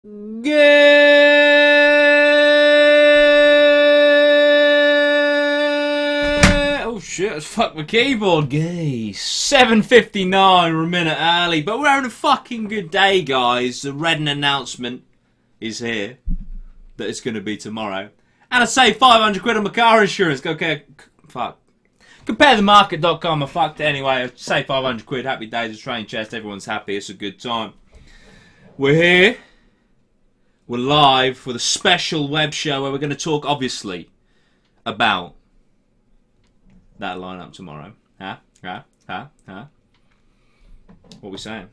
Oh shit, it's fucked my keyboard. Gay. 7:59, we're a minute early, but we're having a fucking good day, guys. The Reading announcement is here that it's going to be tomorrow. And I saved 500 quid on my car insurance. Okay, fuck. CompareTheMarket.com, I fucked it anyway. I saved 500 quid. Happy days, a train chest. Everyone's happy. It's a good time. We're here. We're live with a special web show where we're going to talk, obviously, about that lineup tomorrow. Huh? What we saying?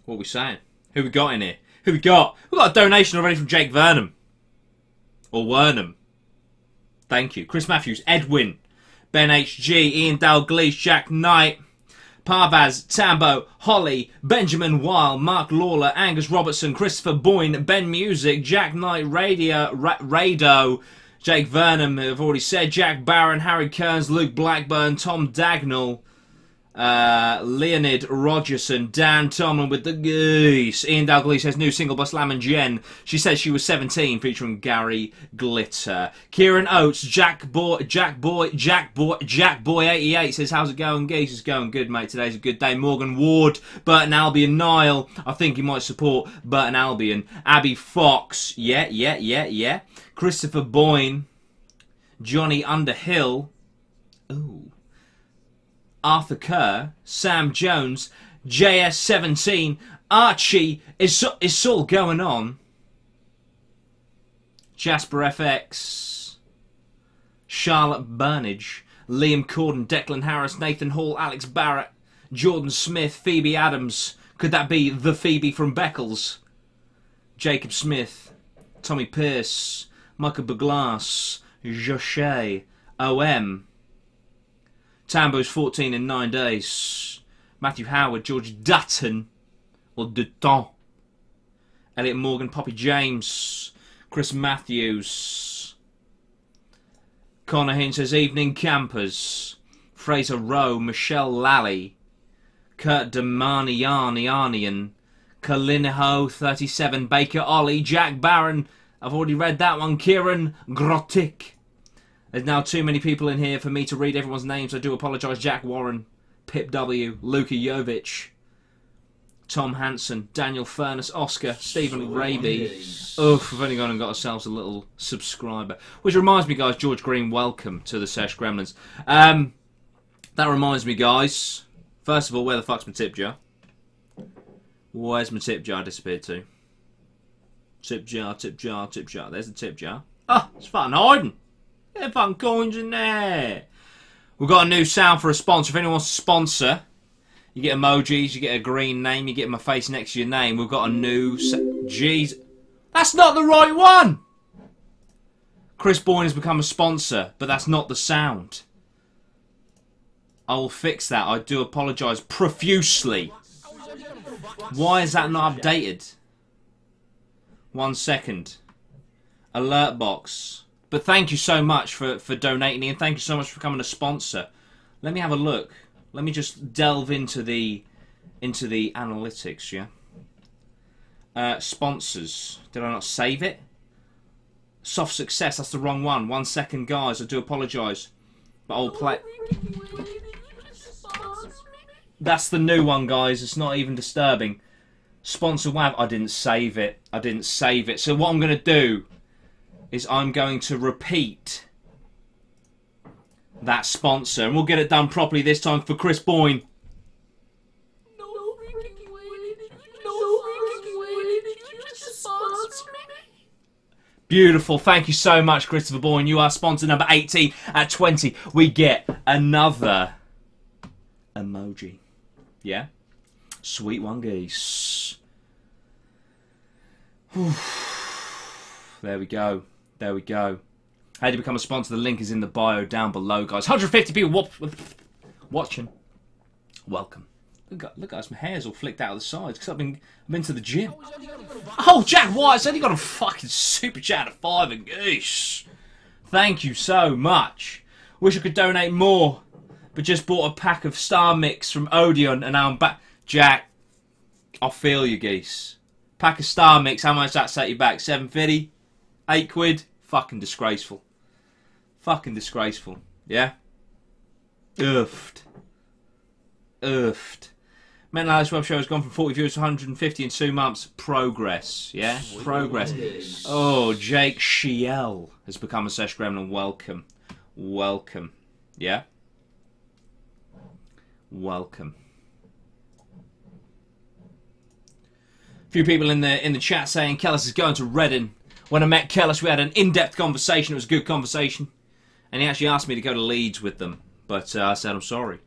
What we saying? Who we got in here? Who we got? We got a donation already from Jake Vernham. Or Wernham. Thank you. Chris Matthews, Edwin, Ben HG, Ian Dalglish, Jack Knight, Parvaz, Tambo, Holly, Benjamin Weil, Mark Lawler, Angus Robertson, Christopher Boyne, Ben Music, Jack Knight, Rado, Jake Vernham, I've already said, Jack Barron, Harry Kearns, Luke Blackburn, Tom Dagnall, Leonid Rogerson, Dan Tomlin with the geese. Ian Dalglish says new single by Slam and Jen. She says she was 17, featuring Gary Glitter. Kieran Oates, Jack Boy 88 says how's it going, geese? It's going good, mate. Today's a good day. Morgan Ward, Burton Albion, Niall. I think he might support Burton Albion. Abby Fox, yeah. Christopher Boyne, Johnny Underhill. Ooh. Arthur Kerr, Sam Jones, JS17, Archie, it's all going on. Jasper FX, Charlotte Burnage, Liam Corden, Declan Harris, Nathan Hall, Alex Barrett, Jordan Smith, Phoebe Adams. Could that be the Phoebe from Beckles? Jacob Smith, Tommy Pierce, Michael Buglass, Joshe, OM. Tambo's 14 in 9 days. Matthew Howard, George Dutton, or Dutton. Elliot Morgan, Poppy James, Chris Matthews. Connor Hinn says evening campers. Fraser Rowe, Michelle Lally, Kurt Demanianian, Kaliniho 37, Baker Ollie, Jack Barron. I've already read that one. Kieran Grotik. There's now too many people in here for me to read everyone's names. I do apologise. Jack Warren, Pip W, Luka Jovic, Tom Hansen, Daniel Furness, Oscar, Stephen Raby. Oof, we've only gone and got ourselves a little subscriber. Which reminds me, guys, George Green, welcome to the Sesh Gremlins. That reminds me, guys. First of all, where the fuck's my tip jar? Where's my tip jar disappeared to? Tip jar. There's the tip jar. Oh, it's fucking hiding. There are fun coins in there. We've got a new sound for a sponsor. If anyone wants to sponsor, you get emojis, you get a green name, you get my face next to your name. We've got a new... Jeez. That's not the right one! Chris Boyne has become a sponsor, but that's not the sound. I will fix that. I do apologise profusely. Why is that not updated? 1 second. Alert box. But thank you so much for donating, and thank you so much for becoming a sponsor. Let me have a look. Let me just delve into the analytics, yeah? Sponsors. Did I not save it? Soft Success, that's the wrong one. 1 second, guys, I do apologise. But I'll play... That's the new one, guys. It's not even disturbing. Sponsor WAV. I didn't save it. So what I'm going to do is I'm going to repeat that sponsor, and we'll get it done properly this time for Chris Boyne. Beautiful. Thank you so much, Christopher Boyne. You are sponsor number 18 at 20. We get another emoji. Yeah? Sweet one, geese. There we go. There we go. How to become a sponsor? The link is in the bio down below, guys. 150 people watching. Welcome. Look at us. My hair's all flicked out of the sides because I've been to the gym. Oh, Jack White said he got a fucking super chat of 5 and geese. Thank you so much. Wish I could donate more, but just bought a pack of Star Mix from Odeon and now I'm back. Jack, I feel you, geese. Pack of Star Mix, how much that set you back? 7.50? 8 quid? Fucking disgraceful. Fucking disgraceful. Yeah? Oofed. Oofed. Mental Alice Webshow has gone from 40 viewers to 150 in 2 months. Progress. Yeah? Progress. Oh, Jake Shiel has become a Sesh Gremlin. Welcome. Welcome. Yeah? Welcome. A few people in the chat saying Kellis is going to Reading. When I met Kellis, we had an in-depth conversation. It was a good conversation. And he actually asked me to go to Leeds with them. But I said, I'm sorry.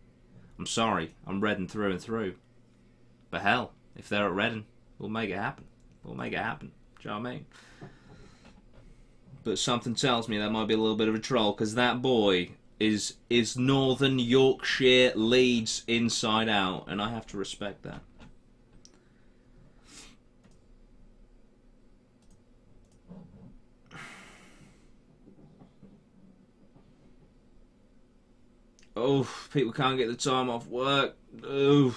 I'm sorry. I'm Reading through and through. But hell, if they're at Reading, we'll make it happen. We'll make it happen. Do you know what I mean? But something tells me that might be a little bit of a troll, because that boy is Northern Yorkshire Leeds inside out. And I have to respect that. Oh, people can't get the time off work. Oh.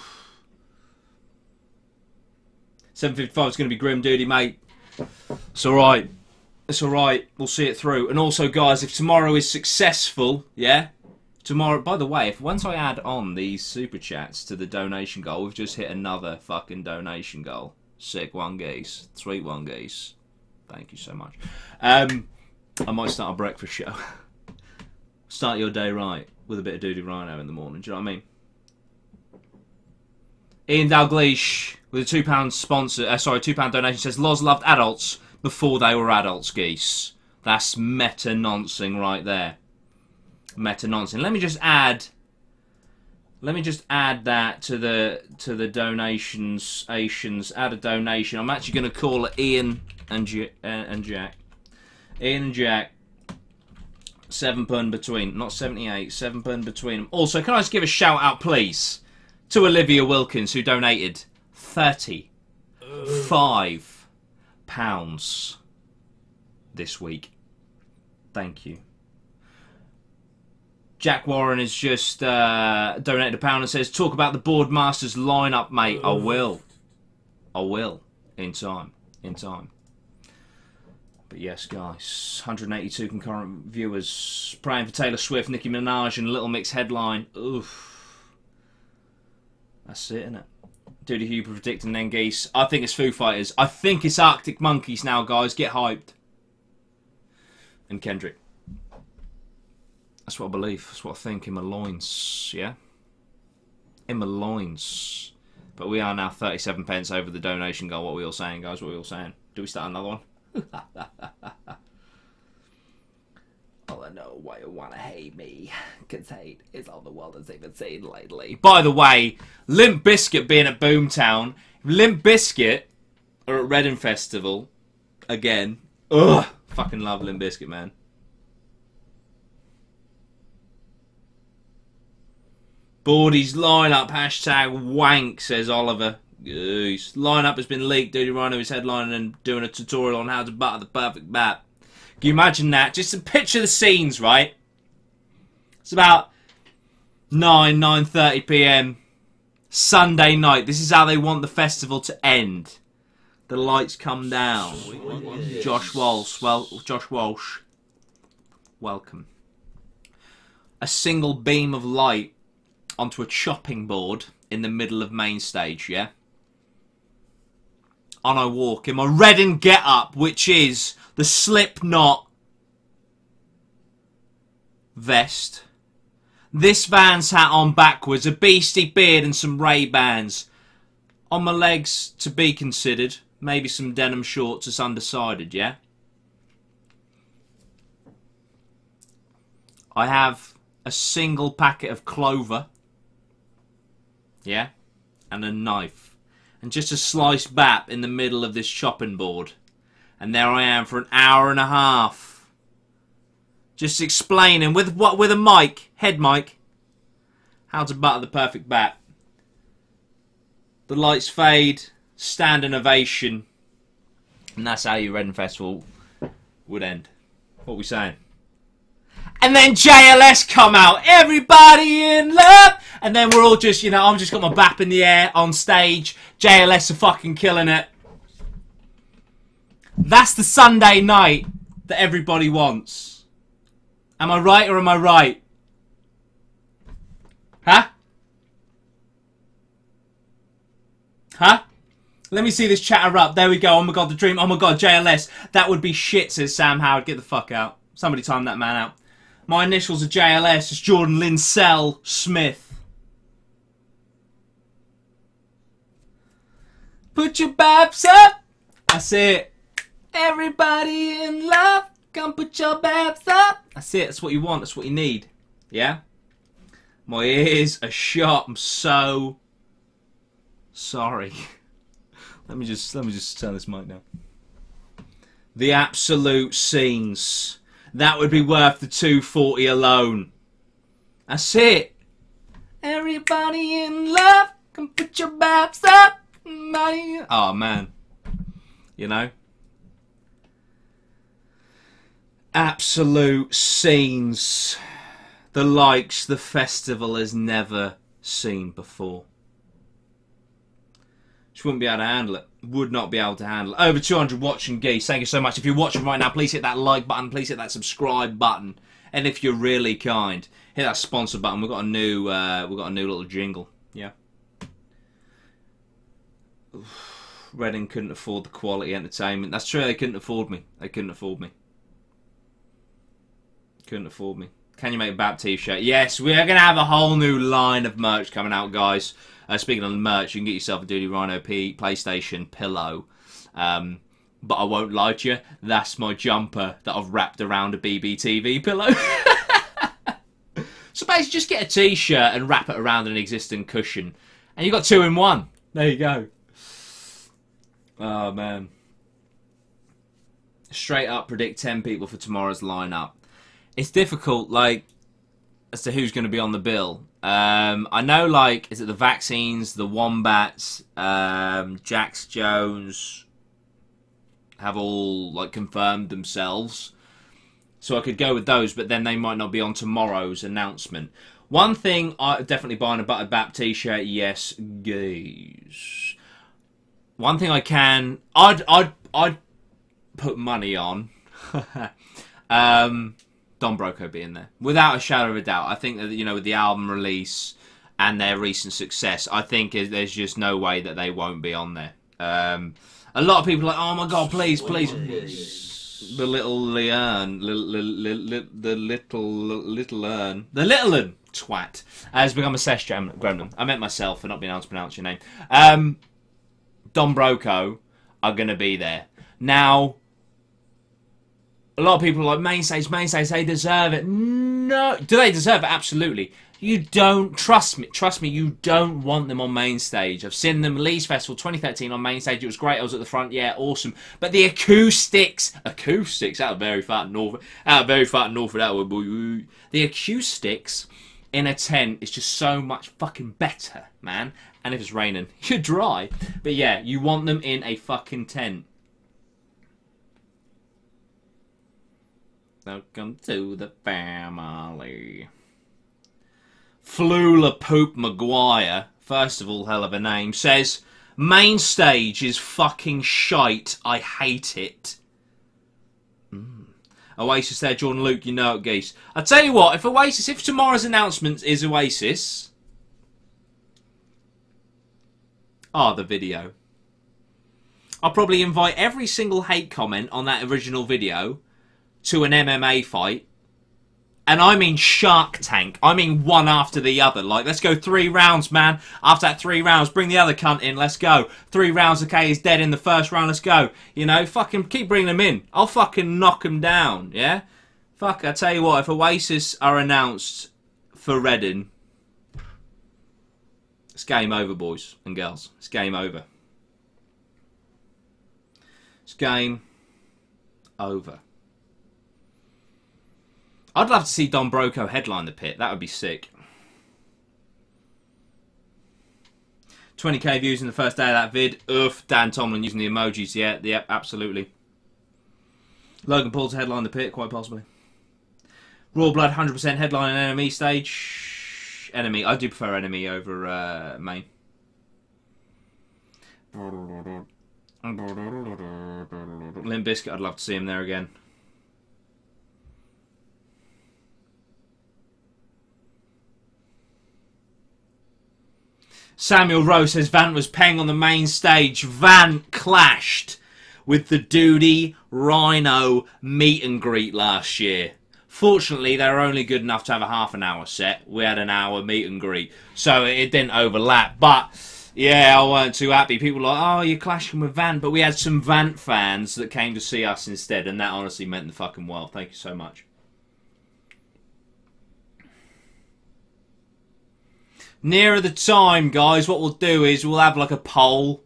7.55 is going to be grim, Dudey, mate. It's alright. It's alright. We'll see it through. And also, guys, if tomorrow is successful, yeah? Tomorrow, by the way, if once I add on these super chats to the donation goal, we've just hit another fucking donation goal. Sick one, geese. Sweet one, geese. Thank you so much. I might start a breakfast show. Start your day right with a bit of Dudey Rhino in the morning. Do you know what I mean? Ian Dalgleish with a £2 sponsor, £2 donation says Loz loved adults before they were adults, geese. That's meta-noncing right there. Meta-noncing. Let me just add that to the donations. Add a donation. I'm actually going to call it Ian and Jack. Ian and Jack. £7 between, not 78, £7 between them. Also, can I just give a shout out, please, to Olivia Wilkins, who donated £35 this week. Thank you. Jack Warren has just donated £1 and says, talk about the Boardmasters lineup, mate. I will. I will. In time. In time. But yes, guys, 182 concurrent viewers. Praying for Taylor Swift, Nicki Minaj, and Little Mix headline. Oof. That's it, innit? Dudey Huber predicting then geese. I think it's Foo Fighters. I think it's Arctic Monkeys now, guys. Get hyped. And Kendrick. That's what I believe. That's what I think in my loins. Yeah? In my loins. But we are now 37 pence over the donation goal. What are we all saying, guys? What are we all saying? Do we start another one? All I know why you wanna hate me, cause hate is all the world has even seen lately. By the way, Limp Bizkit being at Boomtown, Limp Bizkit are at Reading Festival again. Ugh, fucking love Limp Bizkit, man. Boardy's lineup, hashtag wank, says Oliver. Goose. Lineup has been leaked. Dudey Rhino is headlining and doing a tutorial on how to butter the perfect bat. Can you imagine that? Just to picture the scenes, right? It's about 9:30 p.m. Sunday night. This is how they want the festival to end. The lights come down. Josh Walsh. Well, Josh Walsh. Welcome. A single beam of light onto a chopping board in the middle of main stage, yeah? On I walk in my Reading get-up, which is the Slipknot vest, this Vans hat on backwards, a beastie beard and some Ray-Bans. On my legs, to be considered, maybe some denim shorts, it's undecided, yeah? I have a single packet of clover, yeah? And a knife. And just a sliced bap in the middle of this chopping board. And there I am for an hour and a half. Just explaining, with a mic, head mic, how to butter the perfect bat. The lights fade, standing ovation. And that's how your Reading Festival would end. What are we saying? And then JLS come out. Everybody in love. And then we're all just, you know, I'm just got my bap in the air on stage. JLS are fucking killing it. That's the Sunday night that everybody wants. Am I right or am I right? Huh? Huh? Let me see this chatter up. There we go. Oh my god, the dream. Oh my god, JLS. That would be shit, says Sam Howard. Get the fuck out. Somebody time that man out. My initials are JLS. It's Jordan Linsell Smith. Put your babs up. That's it. Everybody in love. Come put your babs up. That's it. That's what you want. That's what you need. Yeah? My ears are shot. I'm so sorry. Let me just turn this mic down. The absolute scenes. That would be worth the 240 alone. That's it. Everybody in love, come put your babs up. Oh man. You know? Absolute scenes. The likes the festival has never seen before. Just wouldn't be able to handle it. Would not be able to handle it. Over 200 watching geese. Thank you so much. If you're watching right now, please hit that like button. Please hit that subscribe button. And if you're really kind, hit that sponsor button. We've got a new little jingle. Yeah. Reading couldn't afford the quality entertainment. That's true. They couldn't afford me. They couldn't afford me. Couldn't afford me. Can you make a BAP t-shirt? Yes, we're going to have a whole new line of merch coming out, guys. Speaking of merch, you can get yourself a Dudey Rhino PlayStation pillow. But I won't lie to you, that's my jumper that I've wrapped around a BBTV pillow. So basically, just get a t-shirt and wrap it around an existing cushion. And you've got 2 in 1. There you go. Oh, man. Straight up predict 10 people for tomorrow's lineup. It's difficult, like, as to who's going to be on the bill. I know, like, is it the Vaccines, the Wombats, Jax Jones have all, like, confirmed themselves. So I could go with those, but then they might not be on tomorrow's announcement. One thing, I'm definitely buying a Buttered Bap t-shirt, yes, guys. One thing I can, I'd put money on, Don Broco being there, without a shadow of a doubt. I think that, you know, with the album release and their recent success, I think there's just no way that they won't be on there. A lot of people are like, oh my god, please, please. The little Learn, the little Learn, twat has become a sesh gremlin. I meant myself for not being able to pronounce your name. Don Broco are going to be there. Now, a lot of people are like, main stage, they deserve it. No. Do they deserve it? Absolutely. You don't, trust me, you don't want them on main stage. I've seen them, Leeds Festival 2013 on main stage. It was great. I was at the front. Yeah, awesome. But the acoustics, out of very far north, that would be, the acoustics in a tent is just so much fucking better, man. And if it's raining, you're dry. But yeah, you want them in a fucking tent. Welcome to the family. Flula Poop Maguire, first of all, hell of a name, says, main stage is fucking shite. I hate it. Oasis there, Jordan Luke, you know it, geese. I tell you what, if tomorrow's announcement is Oasis, the video. I'll probably invite every single hate comment on that original video to an MMA fight. And I mean Shark Tank. I mean one after the other. Like, let's go 3 rounds, man. After that 3 rounds, bring the other cunt in. Let's go. 3 rounds, okay, he's dead in the first round. Let's go. You know, fucking keep bringing them in. I'll fucking knock them down, yeah? Fuck, I tell you what, if Oasis are announced for Reading, it's game over, boys and girls. It's game over. It's game over. I'd love to see Don Broco headline the pit. That would be sick. 20k views in the first day of that vid. Oof. Dan Tomlin using the emojis. Yeah, yep, absolutely. Logan Paul to headline the pit, quite possibly. Raw Blood 100% headline and enemy stage. Enemy-ish. Enemy. I do prefer Enemy over Main. Limp Bizkit, I'd love to see him there again. Samuel Rowe says Vant was paying on the main stage. Vant clashed with the Dudey Rhino meet and greet last year. Fortunately, they were only good enough to have a half an hour set. We had an hour meet and greet, so it didn't overlap. But yeah, I weren't too happy. People were like, oh, you're clashing with Vant. But we had some Vant fans that came to see us instead, and that honestly meant the fucking world. Thank you so much. Nearer the time, guys, what we'll do is we'll have like a poll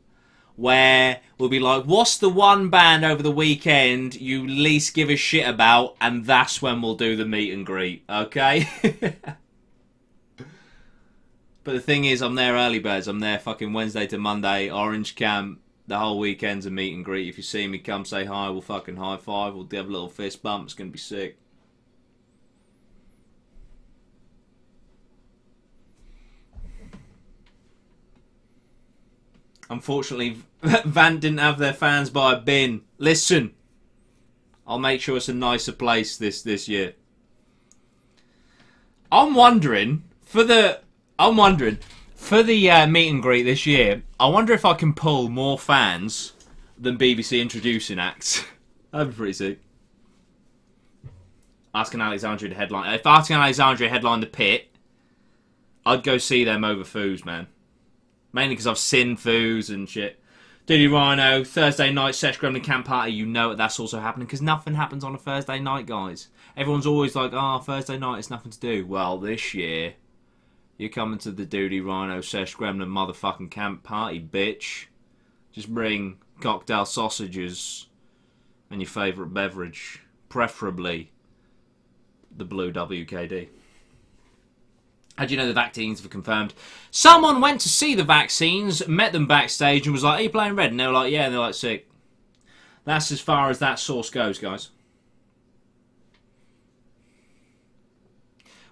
where we'll be like, what's the one band over the weekend you least give a shit about? And that's when we'll do the meet and greet, okay? But the thing is, I'm there early birds. I'm there fucking Wednesday to Monday, Orange Camp. The whole weekend's a meet and greet. If you see me, come say hi. We'll fucking high five. We'll have a little fist bump. It's going to be sick. Unfortunately, Vant didn't have their fans by a bin. Listen, I'll make sure it's a nicer place this year. I'm wondering for the meet and greet this year. I wonder if I can pull more fans than BBC introducing acts. That'd be pretty sick. Asking Alexandria to headline. If Asking Alexandria headlined the Pit, I'd go see them over Foos, man. Mainly because I've seen Foos and shit. Dudey Rhino, Thursday night, Sesh Gremlin Camp Party. You know that's also happening because nothing happens on a Thursday night, guys. Everyone's always like, oh, Thursday night, it's nothing to do. Well, this year, you're coming to the Dudey Rhino, Sesh Gremlin motherfucking Camp Party, bitch. Just bring cocktail sausages and your favourite beverage. Preferably the blue WKD. How do you know the vaccines were confirmed? Someone went to see the vaccines, met them backstage, and was like, are you playing Red? And they were like, yeah, and they're like, sick. That's as far as that source goes, guys.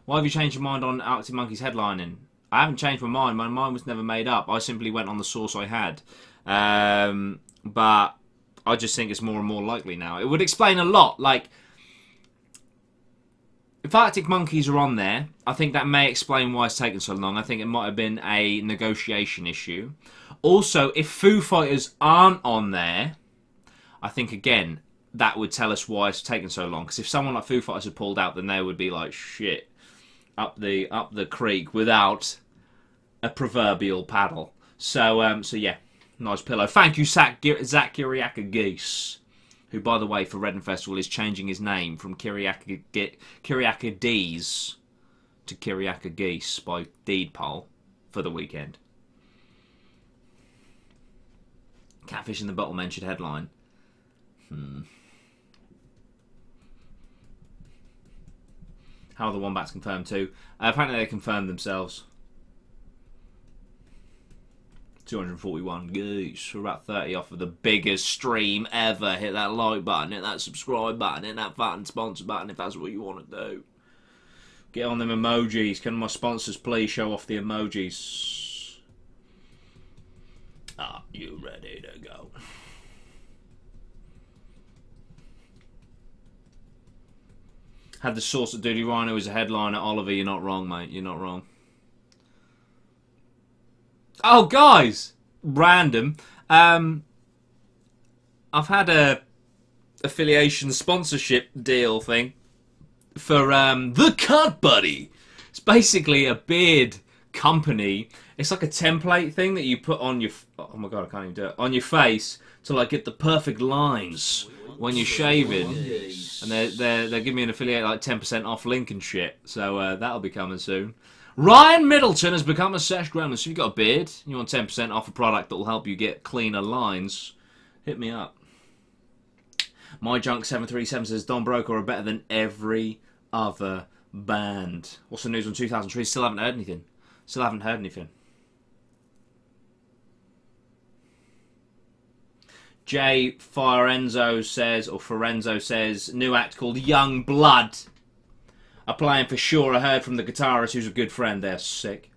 Why have you changed your mind on Arctic Monkeys headlining? I haven't changed my mind. My mind was never made up. I simply went on the source I had. But I just think it's more and more likely now. It would explain a lot. Like, if Arctic Monkeys are on there, I think that may explain why it's taken so long. I think it might have been a negotiation issue. Also, if Foo Fighters aren't on there, I think, again, that would tell us why it's taken so long. Because if someone like Foo Fighters had pulled out, then they would be like, shit, up the creek without a proverbial paddle. So yeah, nice pillow. Thank you, Zach Kiriaka Geese, who, by the way, for Reading Festival is changing his name from Kiriaka Dees to Kiriaka Geese by deed poll for the weekend. Catfish in the Bottle mentioned headline. How are the Wombats confirmed too? Apparently they confirmed themselves. 241 geese. We're about 30 off of the biggest stream ever. Hit that like button, hit that subscribe button, hit that fucking sponsor button if that's what you want to do. Get on them emojis. Can my sponsors please show off the emojis? Are you ready to go? Had the source at Dudey Rhino as a headliner. Oliver, you're not wrong, mate. You're not wrong. Oh, guys! Random. I've had a affiliation sponsorship deal thing for the Cut Buddy. It's basically a beard company. It's like a template thing that you put on your... Oh my god, I can't even do it. On your face to like get the perfect lines when you're shaving. And they're giving me an affiliate like 10% off link and shit. So that'll be coming soon. Ryan Middleton has become a Sesh Gremlin. So if you've got a beard, you want 10% off a product that will help you get cleaner lines, hit me up. My Junk 737 says Don Broker are better than every other band. What's the news on 2003? Still haven't heard anything. Still haven't heard anything. Jay Fiorenzo says, new act called Young Blood. are playing for sure. I heard from the guitarist, who's a good friend. They're sick.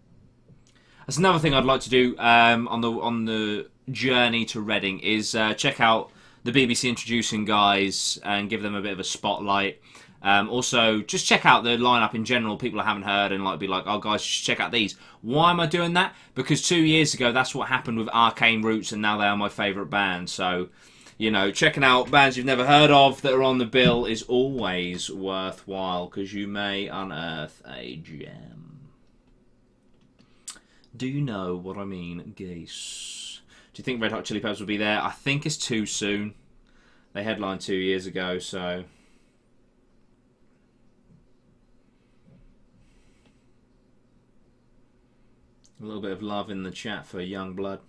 That's another thing I'd like to do on the journey to Reading is check out the BBC Introducing guys and give them a bit of a spotlight. Also, just check out the lineup in general, people I haven't heard, and like be like, oh guys, just check out these. Why am I doing that? Because 2 years ago, that's what happened with Arcane Roots, and now they are my favourite band. So, you know, checking out bands you've never heard of that are on the bill is always worthwhile, because you may unearth a gem. Do you know what I mean, geese? Do you think Red Hot Chili Peppers will be there? I think it's too soon. They headlined 2 years ago, so... A little bit of love in the chat for Youngblood.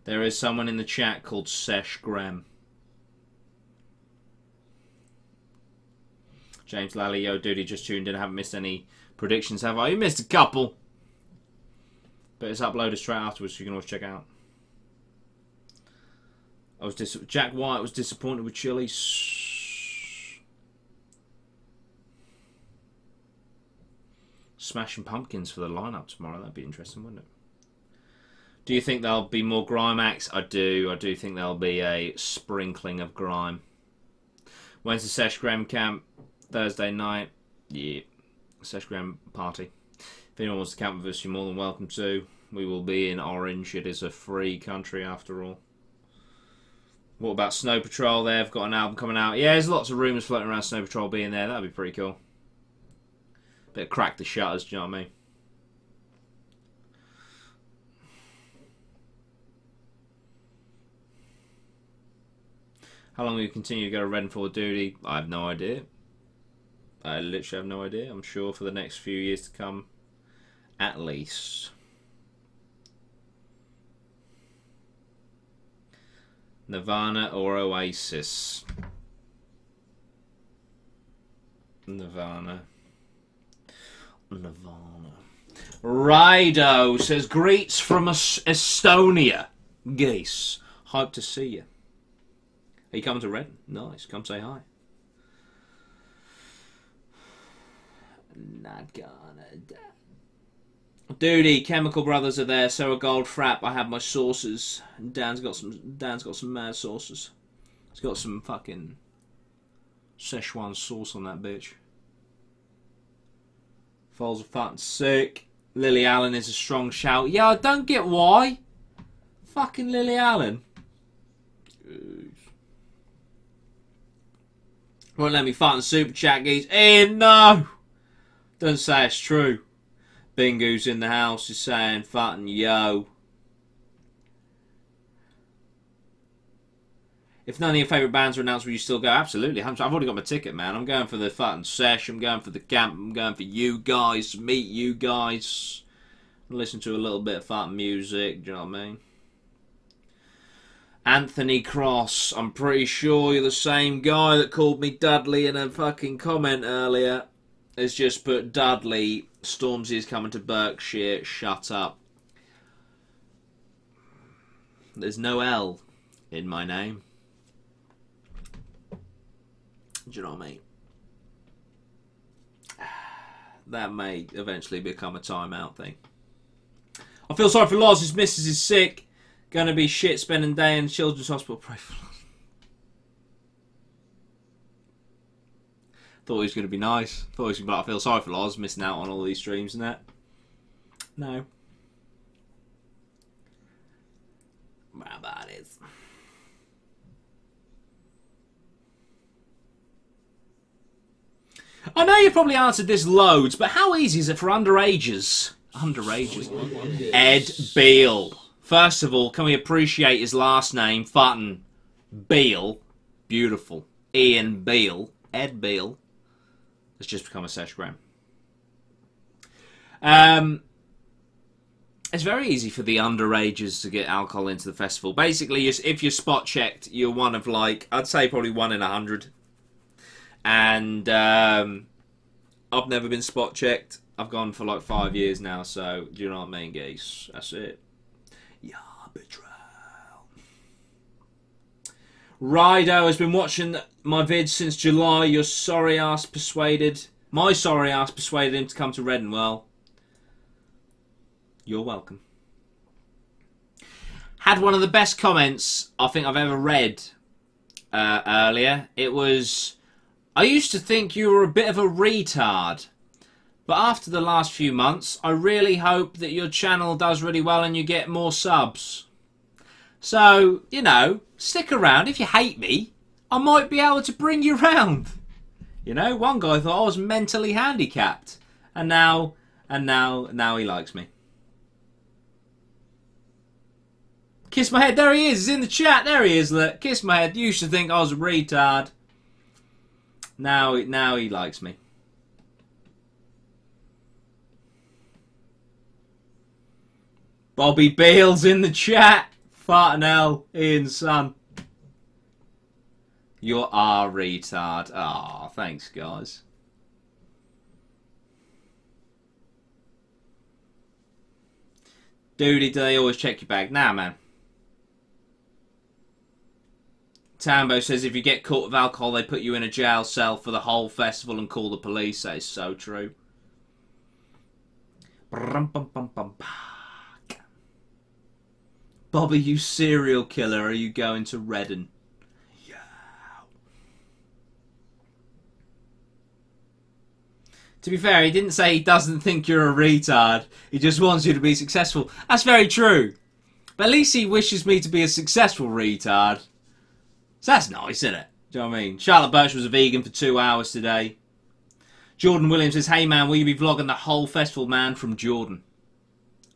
There is someone in the chat called Sesh Graham. James Lally, yo, Dudey, just tuned in. I haven't missed any predictions, have I? You missed a couple. But it's uploaded straight afterwards, so you can always check out. Jack White was disappointed with Chile. Smashing Pumpkins for the lineup tomorrow. That'd be interesting, wouldn't it? Do you think there'll be more grime acts? I do. I do think there'll be a sprinkling of grime. When's the Sesh Graham camp? Thursday night. Yeah. Sesh Graham party. If anyone wants to camp with us, you're more than welcome to. We will be in Orange. It is a free country after all. What about Snow Patrol? They've got an album coming out. Yeah, there's lots of rumours floating around Snow Patrol being there. That'd be pretty cool. Bit of Crack the Shutters, do you know what I mean? How long will you continue to go to Reading for Dudey? I have no idea. I literally have no idea. I'm sure for the next few years to come, at least. Nirvana or Oasis? Nirvana. Rido says, greets from Estonia. Geese. Hope to see you. Are you coming to Reading? Nice. Come say hi. Not gonna die. Dudey, Chemical Brothers are there. So are Gold Frap. I have my sauces. Dan's got some mad sauces. He's got some fucking Szechuan sauce on that bitch. Falls are fat and sick. Lily Allen is a strong shout. Yeah, I don't get why. Fucking Lily Allen. Won't let me fart and super chat, geese. No! Don't say it's true. Bingo's in the house is saying fat and yo. If none of your favourite bands are announced, will you still go? Absolutely. I've already got my ticket, man. I'm going for the Fat and Sesh. I'm going for the camp. I'm going for you guys. To meet you guys. Listen to a little bit of fat music. Do you know what I mean? Anthony Cross. I'm pretty sure you're the same guy that called me Dudley in a fucking comment earlier. Has just put Dudley. Stormzy is coming to Berkshire. Shut up. There's no L in my name. Do you know what I mean? That may eventually become a timeout thing. I feel sorry for Loz. His missus is sick. Gonna be shit spending day in children's hospital. Pray for Loz. Thought he was going to be nice. Thought he was going to be like, I feel sorry for Loz, missing out on all these streams and that. No. How about it? I know you've probably answered this loads, but how easy is it for underagers? Underagers. Ed Beale. First of all, can we appreciate his last name? Futton. Beale. Beautiful. Ian Beale. Ed Beale. Has just become a Sesh Graham. It's very easy for the underagers to get alcohol into the festival. Basically, if you're spot checked, you're one of like, I'd say probably 1 in 100. And I've never been spot checked. I've gone for like 5 years now, so do you know what I mean, geese? That's it. Yeah, betrayal. Rido has been watching my vids since July. Your sorry ass persuaded... My sorry ass persuaded him to come to Reading. Well, you're welcome. Had one of the best comments I think I've ever read earlier. It was, I used to think you were a bit of a retard, but after the last few months, I really hope that your channel does really well and you get more subs. So, you know, stick around. If you hate me, I might be able to bring you round. You know, one guy thought I was mentally handicapped, and now he likes me. Kiss my head. There he is. He's in the chat. There he is. Look. Kiss my head. You used to think I was a retard. Now he likes me. Bobby Beale's in the chat. Farting hell, Ian's son. You're a retard. Ah, thanks, guys. Dudey, do they always check your bag? Nah, man. Tambo says if you get caught with alcohol, they put you in a jail cell for the whole festival and call the police. That is so true. Bobby, you serial killer, are you going to Reading? Yeah. To be fair, he didn't say he doesn't think you're a retard. He just wants you to be successful. That's very true. But at least he wishes me to be a successful retard. So that's nice, isn't it? Do you know what I mean? Charlotte Birch was a vegan for 2 hours today. Jordan Williams says, hey man, will you be vlogging the whole festival, man, from Jordan?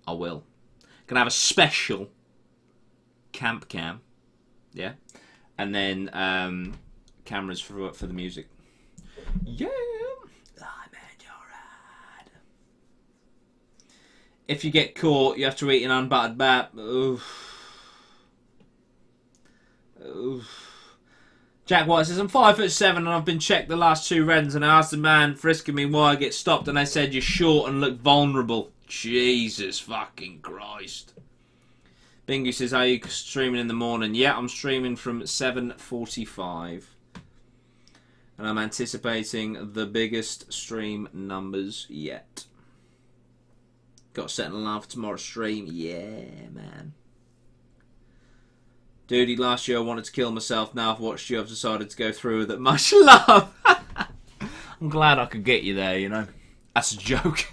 I will. Gonna have a special camp cam. Yeah. And then cameras for the music. Yeah. Oh, man, you're right. If you get caught, you have to eat an unbuttered bat. Oof. Oof. Jack White says, I'm 5'7" and I've been checked the last 2 Reddens and I asked the man frisking me why I get stopped and they said you're short and look vulnerable. Jesus fucking Christ. Bingy says, are you streaming in the morning? Yeah, I'm streaming from 7:45. And I'm anticipating the biggest stream numbers yet. Got to set an alarm for tomorrow's stream. Yeah, man. Dudey, last year I wanted to kill myself. Now I've watched you, I've decided to go through with it. Much love. I'm glad I could get you there, you know. That's a joke.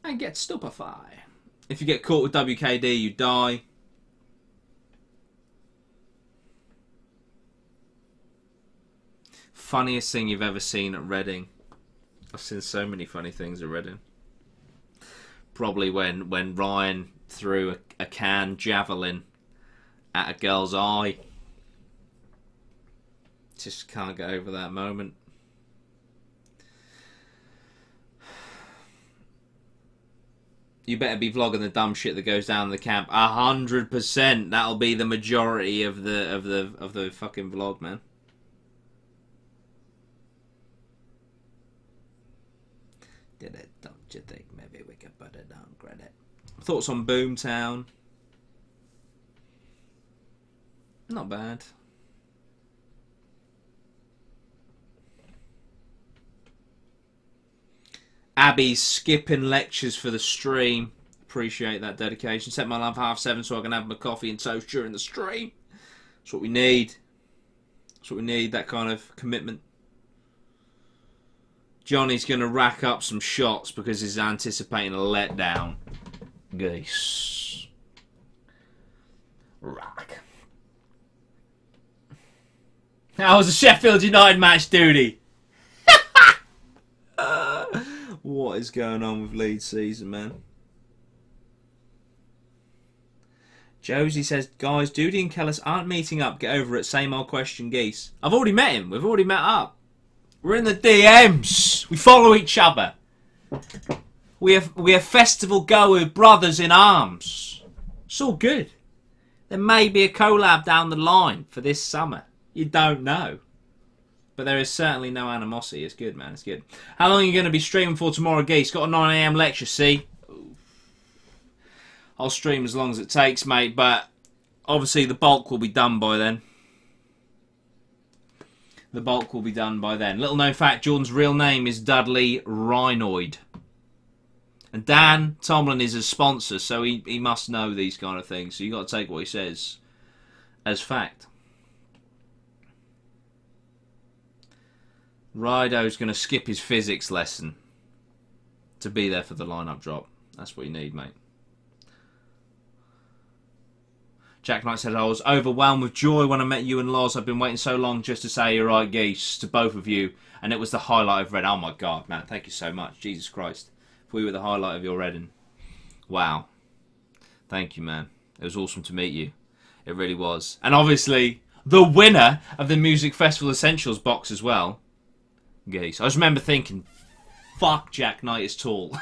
And get stupefy. If you get caught with WKD, you die. Funniest thing you've ever seen at Reading. I've seen so many funny things at Reading. Probably when Ryan threw a can javelin at a girl's eye. Just can't get over that moment. You better be vlogging the dumb shit that goes down in the camp. 100%. That'll be the majority of the fucking vlog, man. Did it? Don't you think maybe we could put it on credit? Thoughts on Boomtown? Not bad. Abby's skipping lectures for the stream. Appreciate that dedication. Set my alarm for 7:30 so I can have my coffee and toast during the stream. That's what we need. That's what we need, that kind of commitment. Johnny's going to rack up some shots because he's anticipating a letdown. Geese. Rack. How was the Sheffield United match, Dudey? What is going on with Leeds season, man? Josie says, guys, Dudey and Kellis aren't meeting up. Get over it. Same old question, geese. I've already met him. We've already met up. We're in the DMs. We follow each other. We are festival goer brothers in arms. It's all good. There may be a collab down the line for this summer. You don't know. But there is certainly no animosity. It's good, man. It's good. How long are you going to be streaming for tomorrow, geese? Got a 9 AM lecture, see? I'll stream as long as it takes, mate, but obviously the bulk will be done by then. The bulk will be done by then. Little known fact, Jordan's real name is Dudey Rhino. And Dan Tomlin is a sponsor, so he must know these kind of things. So you got to take what he says as fact. Rido's going to skip his physics lesson to be there for the lineup drop. That's what you need, mate. Jack Knight said, I was overwhelmed with joy when I met you and Loz. I've been waiting so long just to say you're right, geese, to both of you. And it was the highlight of Red. Oh, my God, man. Thank you so much. Jesus Christ. If we were the highlight of your Reading. Wow. Thank you, man. It was awesome to meet you. It really was. And obviously, the winner of the Music Festival Essentials box as well. Geese. I just remember thinking, fuck, Jack Knight is tall.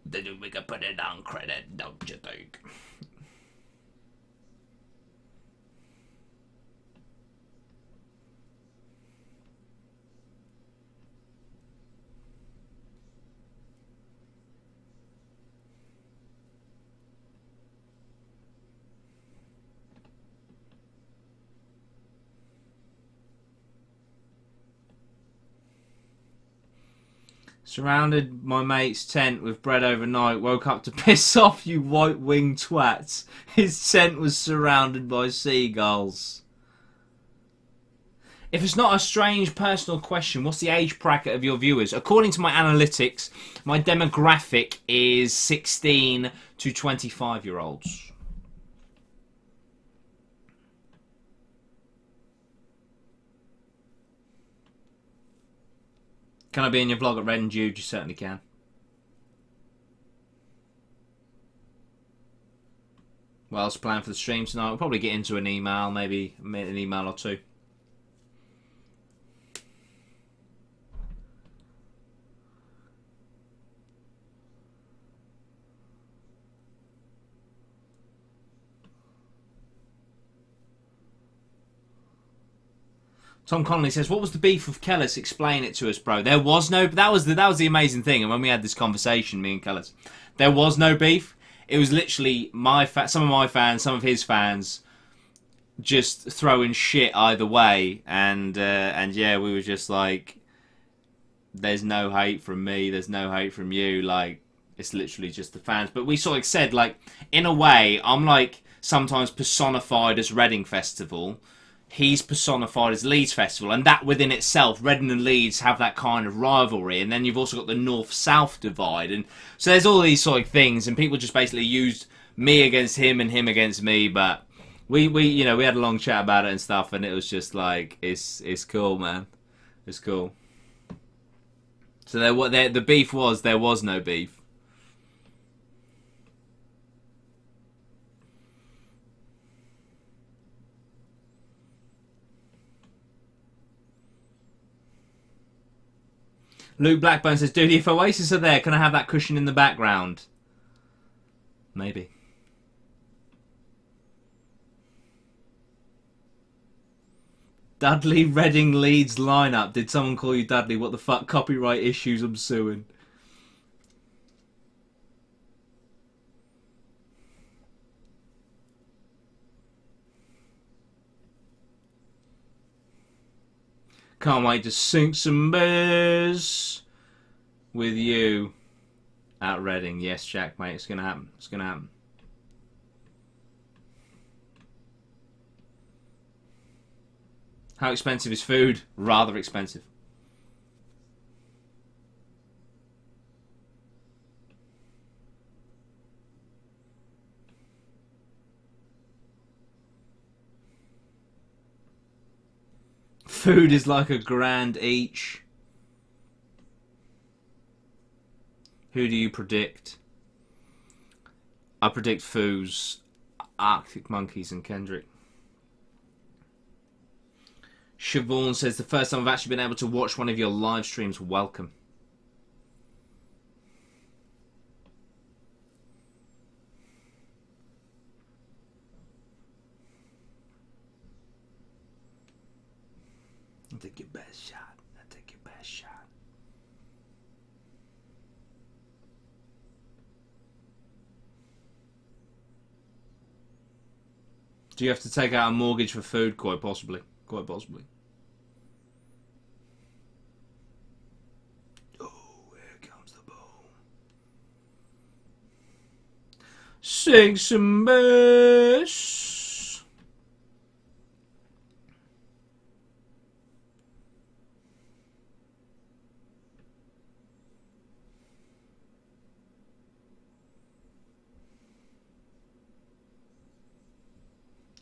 Then we can put it on credit, don't you think? Surrounded my mate's tent with bread overnight. Woke up to piss off, you white-winged twats. His tent was surrounded by seagulls. If it's not a strange personal question, what's the age bracket of your viewers? According to my analytics, my demographic is 16 to 25-year-olds. Can I be in your vlog at Red and Jude? You certainly can. What else planned for the stream tonight? We'll probably get into an email, maybe an email or two. Tom Connolly says, "What was the beef with Kellis? Explain it to us, bro." There was no. That was the amazing thing. And when we had this conversation, me and Kellis, there was no beef. It was literally some of my fans, some of his fans, just throwing shit either way. And yeah, we were just like, "There's no hate from me. There's no hate from you. Like, it's literally just the fans." But we sort of said, like, in a way, I'm like sometimes personified as Reading Festival. He's personified as Leeds Festival, and that within itself, Reading and Leeds have that kind of rivalry, and then you've also got the north-south divide, and so there's all these sort of things, and people just basically used me against him and him against me, but we you know, we had a long chat about it and stuff, and it was just like, it's cool, man, it's cool. So the beef was, there was no beef. Luke Blackburn says, "Dude, if Oasis are there, can I have that cushion in the background?" Maybe. Dudley Reading Leeds lineup. Did someone call you Dudley? What the fuck? Copyright issues, I'm suing. Can't wait to sink some beers with you at Reading. Yes, Jack, mate, it's going to happen. It's going to happen. How expensive is food? Rather expensive. Food is like £1,000 each. Who do you predict? I predict Foos, Arctic Monkeys and Kendrick. Siobhan says, "The first time I've actually been able to watch one of your live streams. Welcome." I'll take your best shot. I'll take your best shot. Do you have to take out a mortgage for food? Quite possibly. Quite possibly. Oh, here comes the ball. Sing some bass.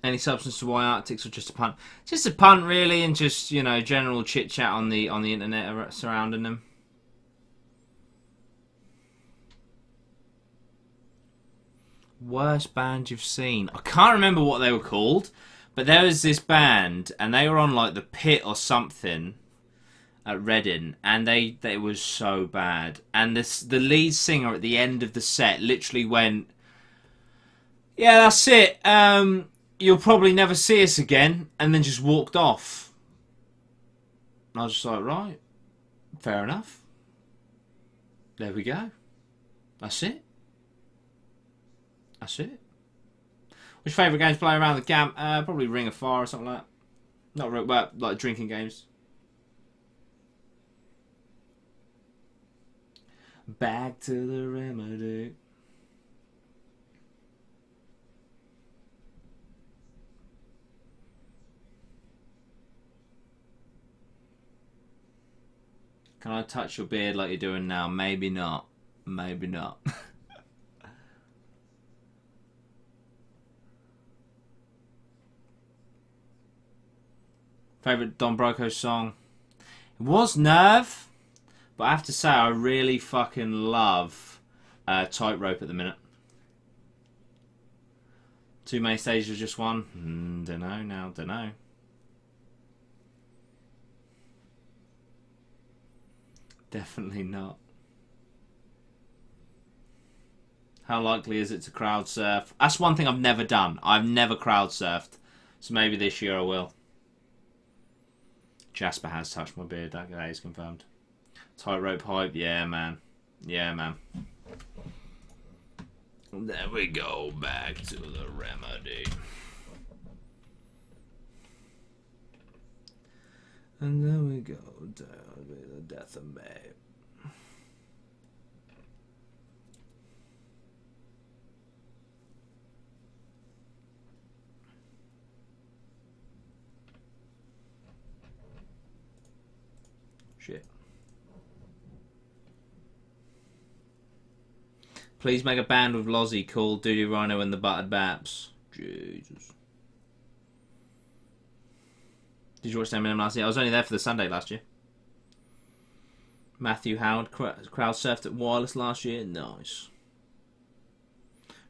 Any substance to why Arctics or just a punt? Just a punt, really, and just, you know, general chit chat on the internet surrounding them. Worst band you've seen? I can't remember what they were called, but there was this band, and they were on like the Pit or something at Reading, and they was so bad. And the lead singer at the end of the set literally went, "Yeah, that's it. You'll probably never see us again," and then just walked off. And I was just like, right, fair enough. There we go. That's it. That's it. Which favourite games play around the camp? Probably Ring of Fire or something like that. Not real, but like drinking games. Back to the remedy. Can I touch your beard like you're doing now? Maybe not. Maybe not. Favourite Don Broco song? It was Nerve, but I have to say I really fucking love Tightrope at the minute. Two main stages, just one? Dunno now, dunno. Definitely not. How likely is it to crowd surf? That's one thing I've never done. I've never crowd surfed. So maybe this year I will. Jasper has touched my beard. That is confirmed. Tightrope hype. Yeah, man. Yeah, man. There we go. Back to the remedy. And then we go down to the death of May. Shit. Please make a band with Lozzie called Dudey Rhino and the Buttered Baps. Jesus. Did you watch Eminem last year? I was only there for the Sunday last year. Matthew Howard crowd surfed at Wireless last year. Nice.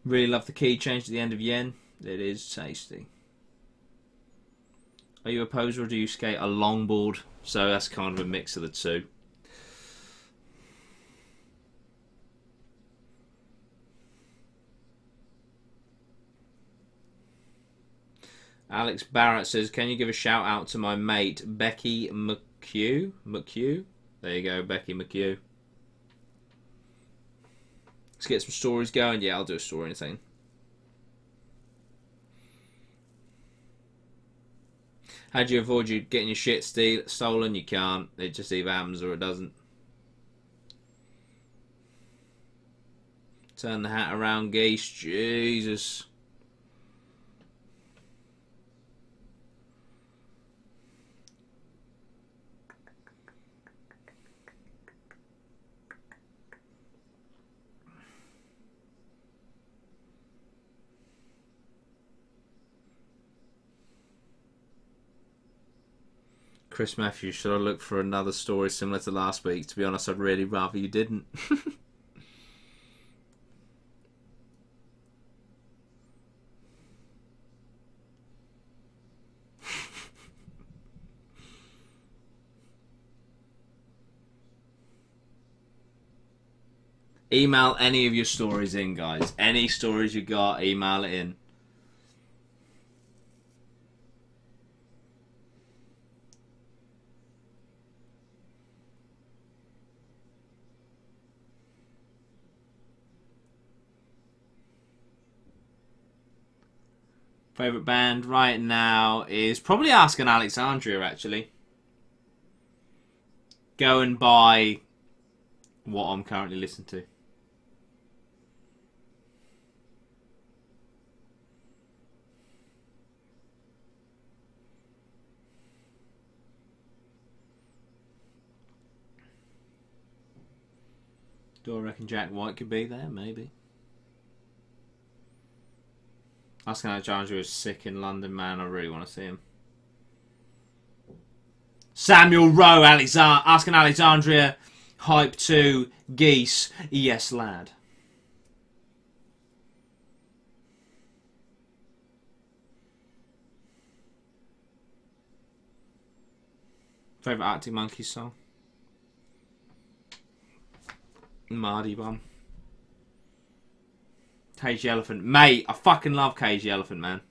Really love the key change at the end of Yen. It is tasty. Are you a poser or do you skate a longboard? So that's kind of a mix of the two. Alex Barrett says, can you give a shout out to my mate, Becky McHugh? McHugh? There you go, Becky McHugh. Let's get some stories going. Yeah, I'll do a story in a second. How do you avoid you getting your shit stolen? You can't. It just either happens or it doesn't. Turn the hat around, geese. Jesus. Chris Matthews, should I look for another story similar to last week? To be honest, I'd really rather you didn't. Email any of your stories in, guys. Any stories you got, email it in. Favourite band right now is probably Asking Alexandria, actually. Going by what I'm currently listening to. Do I reckon Jack White could be there? Maybe. Asking Alexandria is sick in London, man. I really want to see him. Samuel Rowe, Asking Alexandria, Hype 2, Geese, yes lad. Favourite Arctic Monkeys song? Mardy Bum. Cage the Elephant. Mate, I fucking love Cage the Elephant, man.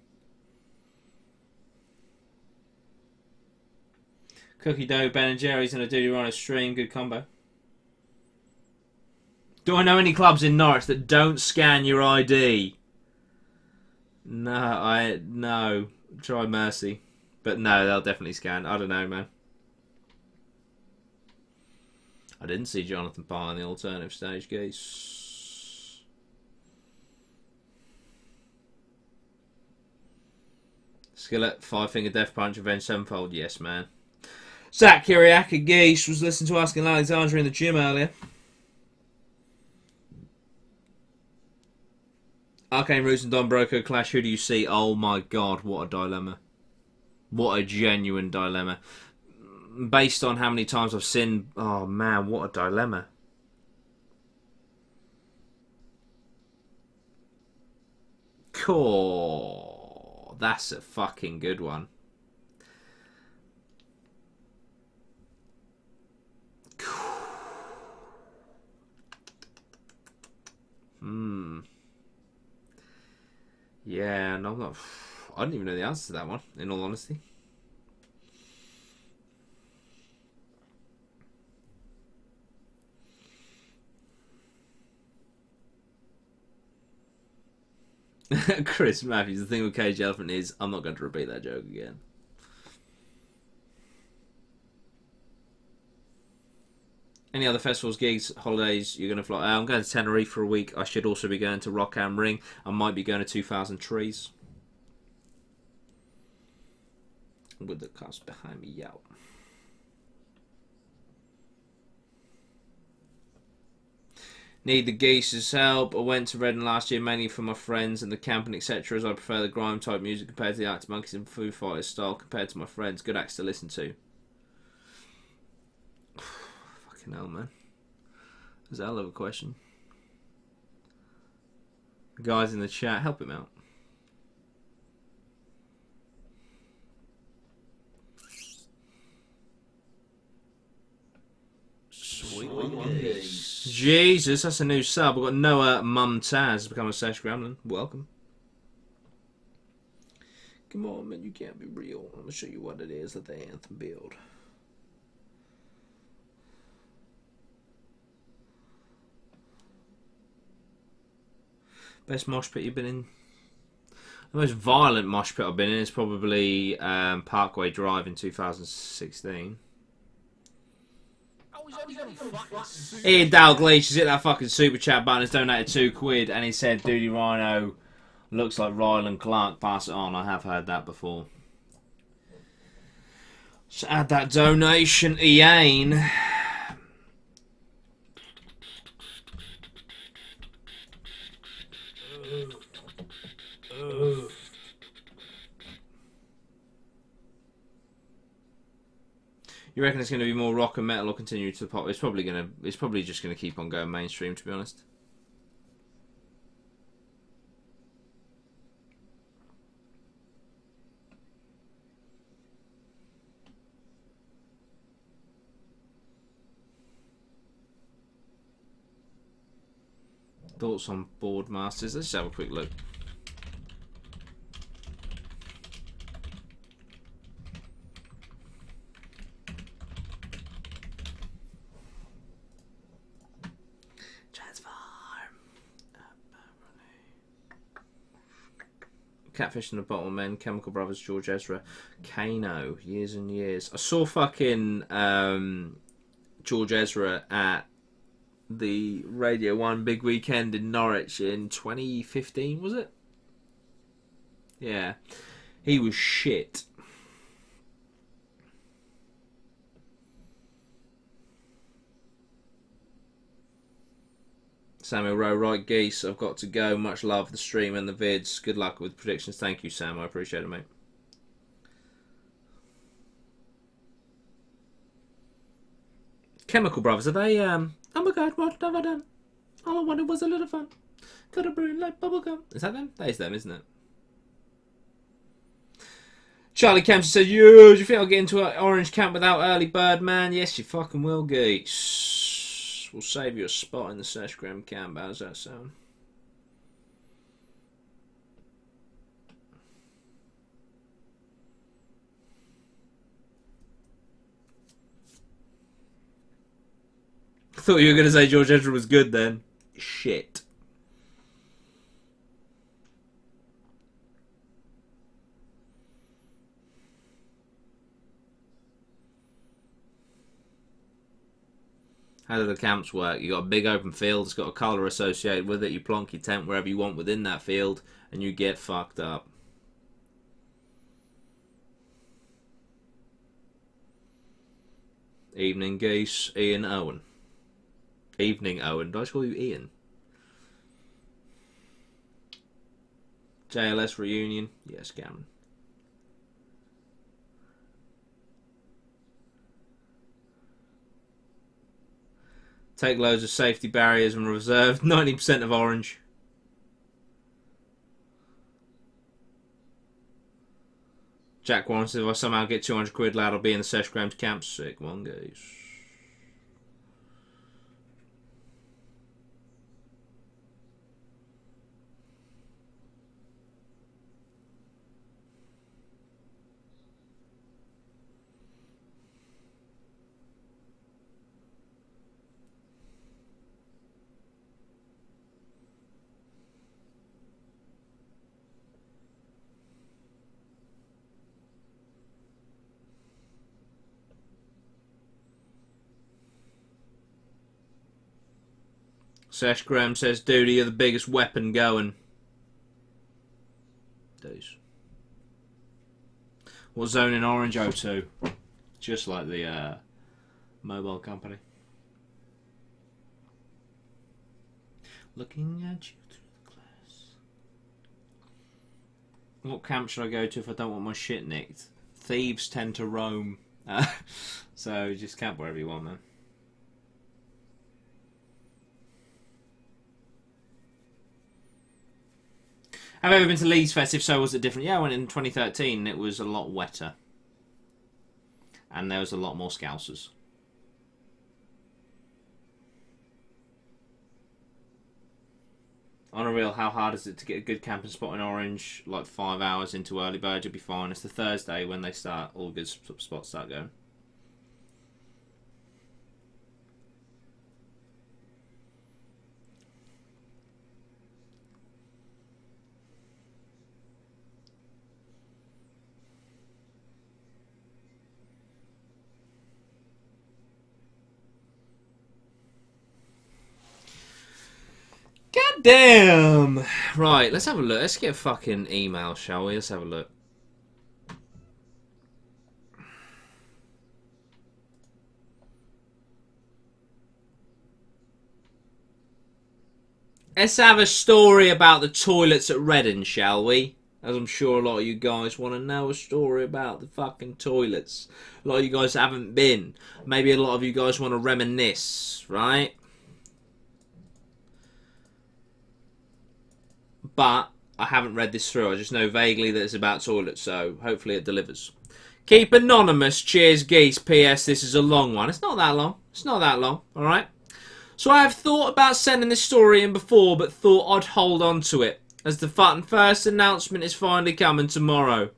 Cookie Dough, Ben and Jerry's and a Dudey Rhino stream. Good combo. Do I know any clubs in Norwich that don't scan your ID? No. Try Mercy. But no, they'll definitely scan. I don't know, man. I didn't see Jonathan Parr on the alternative stage, Geese. Skillet, Five Finger Death Punch, Avenged Sevenfold. Yes, man. Zach Kiriaka Geese was listening to Asking Alexandria in the gym earlier. Arcane Roots and Don Broco clash. Who do you see? Oh my god, what a dilemma. What a genuine dilemma. Based on how many times I've seen... Oh man, what a dilemma. Cool. That's a fucking good one. Yeah, no, I'm not... I don't even know the answer to that one, in all honesty. Chris Matthews, the thing with Cage Elephant is I'm not going to repeat that joke again. Any other festivals, gigs, holidays you're going to fly? I'm going to Tenerife for a week. I should also be going to Rock Am Ring. I might be going to 2000 Trees. With the cast behind me, yo. Need the Geese's help. I went to Reading last year mainly for my friends and the camping, etc. As I prefer the grime type music compared to the Arctic Monkeys and Foo Fighters style compared to my friends. Good acts to listen to. Fucking hell, man. That's a hell of a question. The guys in the chat, help him out. Sweet Jesus, that's a new sub. We've got Noah Mumtaz become a Sesh Gremlin. Welcome. Come on, man, you can't be real. I'm gonna show you what it is that the anthem build. Best mosh pit you've been in? The most violent mosh pit I've been in is probably Parkway Drive in 2016. Ian Dalgleish has hit that fucking super chat button, has donated £2 and he said Dudey Rhino looks like Ryland Clark, pass it on. I have heard that before. So add that donation, Ian. You reckon it's going to be more rock and metal or continue to pop? It's probably just going to keep on going mainstream, to be honest. Thoughts on Boardmasters? Let's just have a quick look. Catfish and the Bottle Men, Chemical Brothers, George Ezra, Kano, years and years. I saw fucking George Ezra at the Radio 1 Big Weekend in Norwich in 2015, was it? Yeah. He was shit. Samuel Rowe, right geese, I've got to go. Much love for the stream and the vids. Good luck with predictions. Thank you, Sam. I appreciate it, mate. Chemical Brothers, are they, oh my god, what have I done? All I wanted was a little fun. Got a brain like bubblegum. Is that them? That is them, isn't it? Charlie Kempson says, yo, do you think I'll get into an orange camp without early bird, man? Yes, you fucking will, geese. We'll save you a spot in the Seshgram camp. How's that sound? I thought you were going to say George Ezra was good then. Shit. How do the camps work? You got a big open field, it's got a colour associated with it, you plonk your tent wherever you want within that field, and you get fucked up. Evening geese, Ian Owen. Evening Owen, did I call you Ian? JLS reunion, yes, Cameron. Take loads of safety barriers and reserve 90% of orange. Jack Warren says, if I somehow get 200 quid, lad, I'll be in the Seshgrams camp. Sick one, guys. Sash Graham says, Dudey, you're the biggest weapon going. Days. What zone in orange? O2. Just like the mobile company. Looking at you through the glass. What camp should I go to if I don't want my shit nicked? Thieves tend to roam. So just camp wherever you want, man. Have I ever been to Leeds Fest? If so, was it different? Yeah, I went in 2013. It was a lot wetter. And there was a lot more Scousers. On a real, how hard is it to get a good camping spot in orange? Like 5 hours into early bird, you'll be fine. It's the Thursday when they start, all good spots start going. God damn! Right, let's have a look. Let's get a fucking email, shall we? Let's have a look. Let's have a story about the toilets at Reading, shall we? As I'm sure a lot of you guys want to know a story about the fucking toilets. A lot of you guys haven't been. Maybe a lot of you guys want to reminisce, right? But I haven't read this through. I just know vaguely that it's about toilets, so hopefully it delivers. Keep anonymous. Cheers, geese. P.S. This is a long one. It's not that long. It's not that long, alright? So I have thought about sending this story in before, but thought I'd hold on to it, as the first announcement is finally coming tomorrow.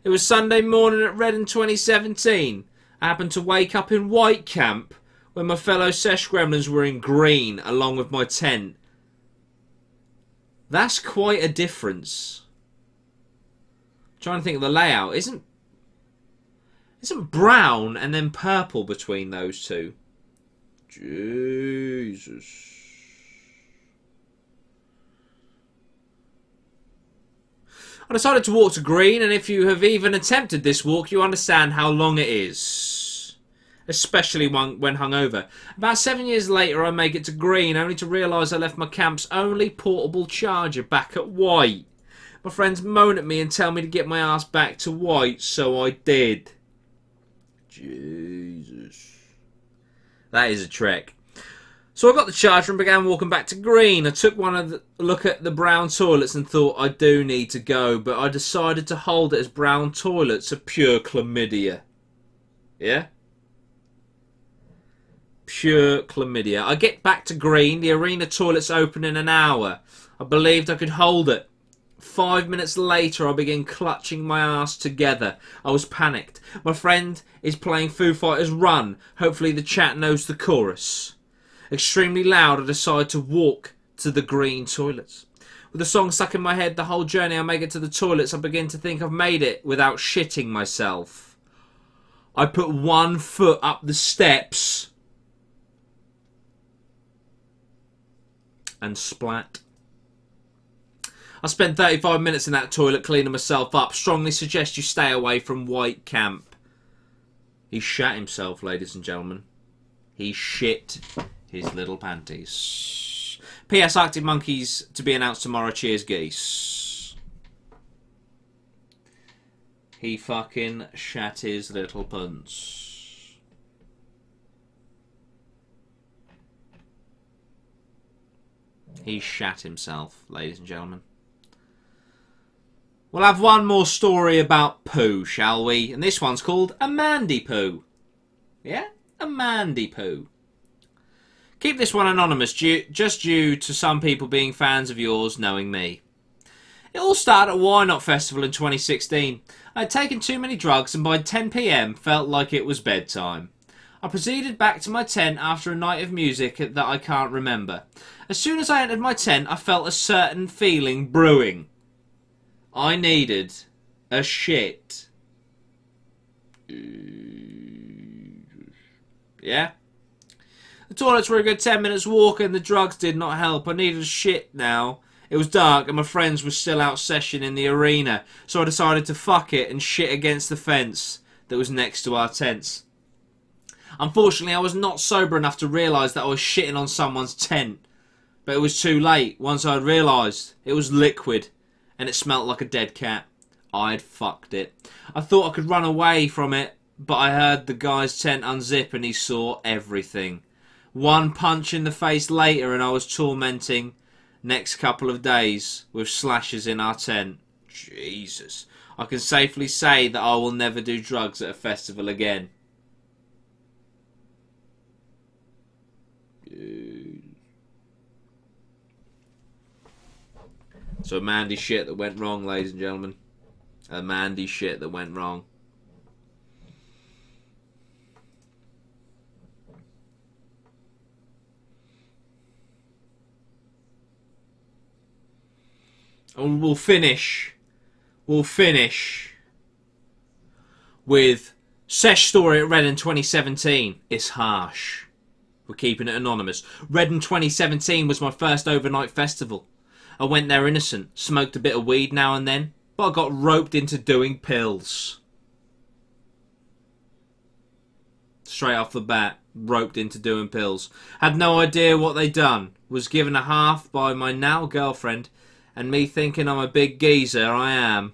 It was Sunday morning at Reading 2017. I happened to wake up in white camp, when my fellow Sesh Gremlins were in green, along with my tent. That's quite a difference. Trying to think of the layout. Isn't brown and then purple between those two? Jesus. I decided to walk to green, and if you have even attempted this walk, you understand how long it is. Especially when hungover. About 7 years later, I make it to green, only to realise I left my camp's only portable charger back at white. My friends moan at me and tell me to get my ass back to white, so I did. Jesus. That is a trek. So I got the charger and began walking back to green. I took look at the brown toilets and thought I do need to go, but I decided to hold it as brown toilets are pure chlamydia. Yeah? Pure chlamydia. I get back to green. The arena toilets open in an hour. I believed I could hold it. 5 minutes later, I begin clutching my ass together. I was panicked. My friend is playing Foo Fighters' Run. Hopefully the chat knows the chorus. Extremely loud, I decide to walk to the green toilets. With the song stuck in my head the whole journey, I make it to the toilets. I begin to think I've made it without shitting myself. I put 1 foot up the steps and splat. I spent 35 minutes in that toilet cleaning myself up. Strongly suggest you stay away from white camp. He shat himself, ladies and gentlemen. He shit his little panties. P.S. Arctic Monkeys to be announced tomorrow. Cheers, geese. He fucking shat his little punts. He shat himself, ladies and gentlemen. We'll have one more story about poo, shall we? And this one's called a Mandy Poo. Yeah? A Mandy Poo. Keep this one anonymous, just due to some people being fans of yours knowing me. It all started at Why Not Festival in 2016. I had taken too many drugs and by 10 PM felt like it was bedtime. I proceeded back to my tent after a night of music that I can't remember. As soon as I entered my tent, I felt a certain feeling brewing. I needed a shit. Yeah? The toilets were a good 10 minutes walk and the drugs did not help. I needed a shit now. It was dark and my friends were still out session in the arena, so I decided to fuck it and shit against the fence that was next to our tents. Unfortunately, I was not sober enough to realise that I was shitting on someone's tent, but it was too late once I realised it was liquid and it smelt like a dead cat. I'd fucked it. I thought I could run away from it, but I heard the guy's tent unzip and he saw everything. One punch in the face later and I was tormenting next couple of days with slashes in our tent. Jesus. I can safely say that I will never do drugs at a festival again. So Mandy shit that went wrong, ladies and gentlemen. A Mandy shit that went wrong. And we'll finish with Sesh story at Reading 2017. It's harsh. We're keeping it anonymous. Reading 2017 was my first overnight festival. I went there innocent, smoked a bit of weed now and then, but I got roped into doing pills. Straight off the bat, roped into doing pills. Had no idea what they'd done. Was given a half by my now girlfriend, and me thinking I'm a big geezer, I am.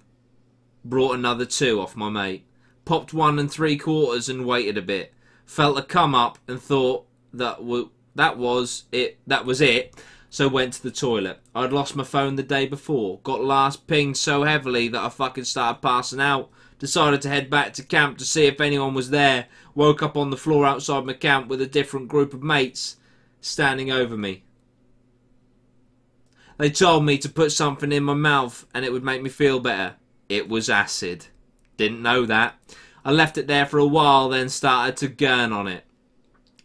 Brought another 2 off my mate. Popped 1 3/4 and waited a bit. Felt a come up and thought that was it. So went to the toilet. I'd lost my phone the day before. Got last pinged so heavily that I fucking started passing out. Decided to head back to camp to see if anyone was there. Woke up on the floor outside my camp with a different group of mates standing over me. They told me to put something in my mouth and it would make me feel better. It was acid. Didn't know that. I left it there for a while, then started to gurn on it.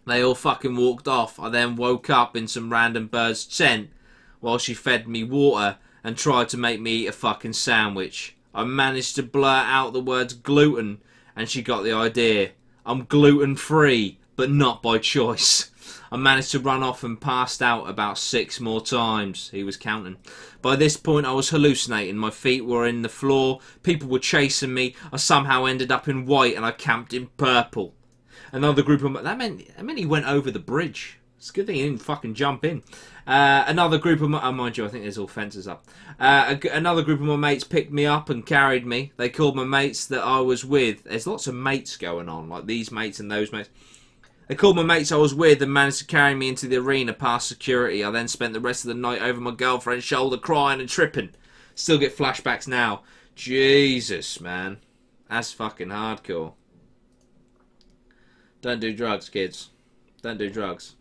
They all fucking walked off. I then woke up in some random bird's tent while she fed me water and tried to make me eat a fucking sandwich. I managed to blurt out the words gluten, and she got the idea. I'm gluten-free, but not by choice. I managed to run off and passed out about 6 more times. He was counting. By this point, I was hallucinating. My feet were in the floor. People were chasing me. I somehow ended up in white, and I camped in purple. Another group of... That meant he went over the bridge. It's a good thing he didn't fucking jump in. Another group of... Oh, mind you, I think there's all fences up. Another group of my mates picked me up and carried me. They called my mates that I was with. There's lots of mates going on, like these mates and those mates. They called my mates I was with and managed to carry me into the arena past security. I then spent the rest of the night over my girlfriend's shoulder crying and tripping. Still get flashbacks now. Jesus, man. That's fucking hardcore. Don't do drugs, kids. Don't do drugs.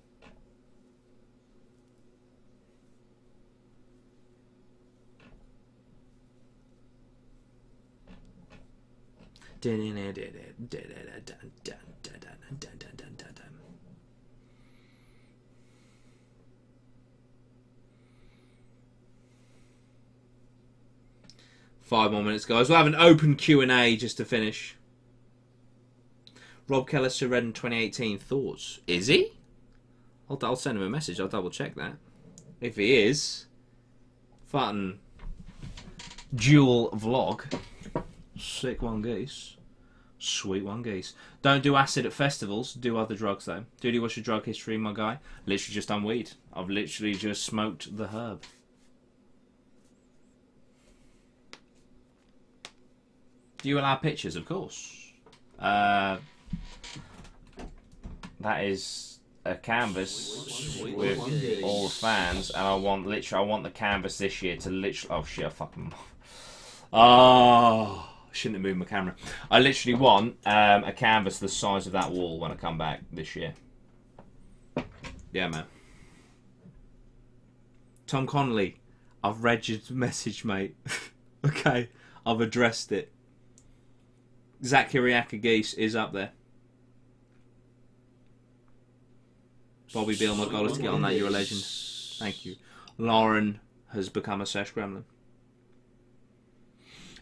Five more minutes, guys. We'll have an open Q&A just to finish. Rob Kellis to Reading 2018 thoughts. Is he? I'll send him a message. I'll double check that. If he is, fucking dual vlog. Sick one, geese. Sweet one, geese. Don't do acid at festivals. Do other drugs, though. Dudey, what's your drug history, my guy? Literally just done weed. I've literally just smoked the herb. Do you allow pictures? Of course. That is a canvas with all the fans, and I want the canvas this year to literally... Oh shit! I fucking... Oh, I shouldn't have moved my camera. I literally want a canvas the size of that wall when I come back this year. Yeah, man. Tom Connolly, I've read your message, mate. Okay, I've addressed it. Zach Kiriaka Geese is up there. Bobby Beal, my goal is to get on that. You're a legend. Thank you. Lauren has become a sesh gremlin.